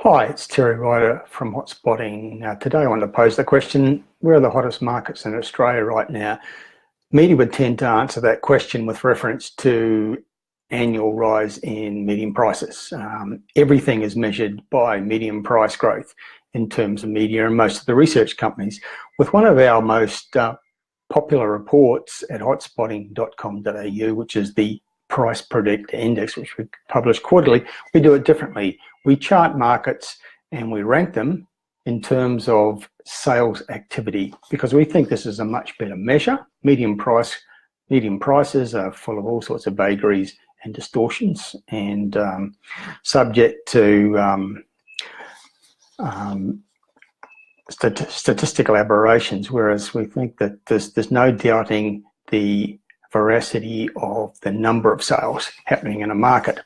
Hi, it's Terry Ryder from Hotspotting. Now, today I want to pose the question, where are the hottest markets in Australia right now? Media would tend to answer that question with reference to annual rise in median prices. Everything is measured by median price growth in terms of media and most of the research companies. With one of our most popular reports at hotspotting.com.au, which is the Price Predictor Index, which we publish quarterly, we do it differently. We chart markets and we rank them in terms of sales activity because we think this is a much better measure. Median prices are full of all sorts of vagaries and distortions and subject to statistical aberrations, whereas we think that there's no doubting the veracity of the number of sales happening in a market.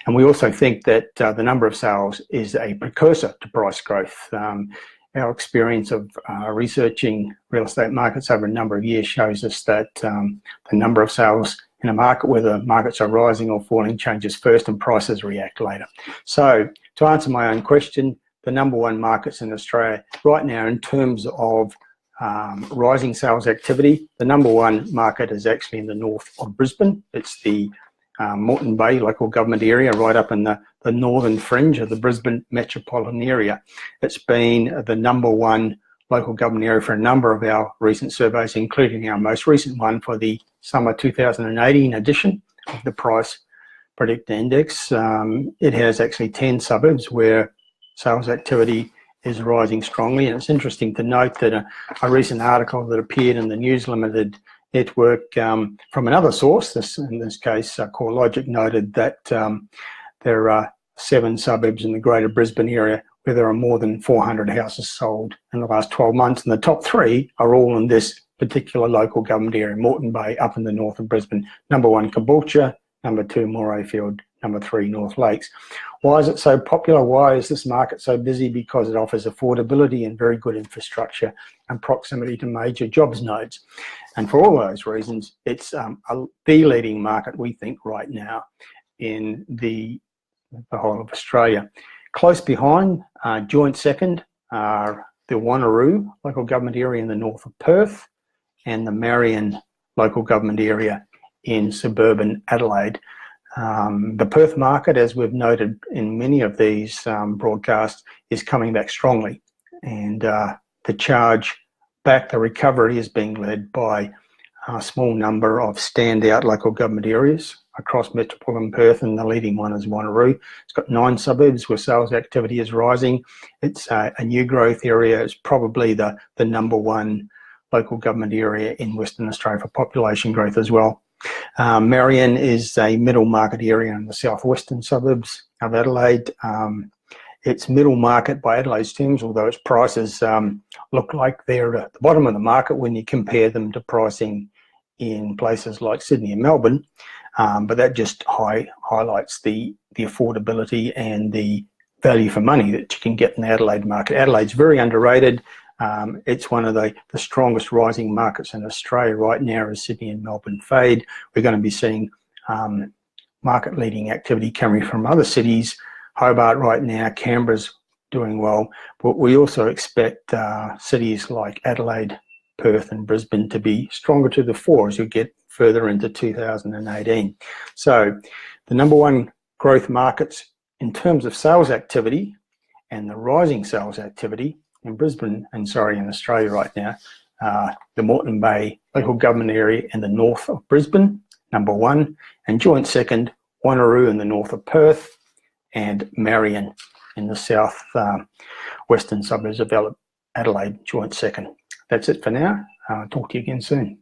And we also think that the number of sales is a precursor to price growth. Our experience of researching real estate markets over a number of years shows us that the number of sales in a market, whether markets are rising or falling, changes first and prices react later. So to answer my own question, the number one markets in Australia right now in terms of rising sales activity, the number one market is actually in the north of Brisbane. It's the Moreton Bay local government area, right up in the northern fringe of the Brisbane metropolitan area. It's been the number one local government area for a number of our recent surveys, including our most recent one for the summer 2018 edition of the Price Predictor Index. It has actually 10 suburbs where sales activity is rising strongly, and it's interesting to note that a recent article that appeared in the News Limited network from another source, in this case CoreLogic, noted that there are 7 suburbs in the greater Brisbane area where there are more than 400 houses sold in the last 12 months, and the top 3 are all in this particular local government area, Moreton Bay up in the north of Brisbane. Number 1, Caboolture; number 2, Morayfield; number 3, North Lakes. Why is it so popular? Why is this market so busy? Because it offers affordability and very good infrastructure and proximity to major jobs nodes. And for all those reasons, it's the leading market, we think, right now in the whole of Australia. Close behind, joint second, are the Wanneroo local government area in the north of Perth and the Marion local government area in suburban Adelaide. The Perth market, as we've noted in many of these broadcasts, is coming back strongly, and the charge back, the recovery, is being led by a small number of standout local government areas across metropolitan Perth, and the leading one is Wanneroo. It's got 9 suburbs where sales activity is rising. It's a new growth area. It's probably the number 1 local government area in Western Australia for population growth as well. Marion is a middle market area in the southwestern suburbs of Adelaide. It's middle market by Adelaide's terms, although its prices look like they're at the bottom of the market when you compare them to pricing in places like Sydney and Melbourne. But that just highlights the affordability and the value for money that you can get in the Adelaide market. Adelaide's very underrated. It's one of the strongest rising markets in Australia right now as Sydney and Melbourne fade. We're going to be seeing market-leading activity coming from other cities. Hobart right now, Canberra's doing well, but we also expect cities like Adelaide, Perth and Brisbane to be stronger to the fore as you get further into 2018. So the number 1 growth markets in terms of sales activity and the rising sales activity in Brisbane, in Australia right now, the Moreton Bay local government area in the north of Brisbane, number 1, and joint second, Wanneroo in the north of Perth, and Marion in the south western suburbs of Adelaide, joint second. That's it for now. Talk to you again soon.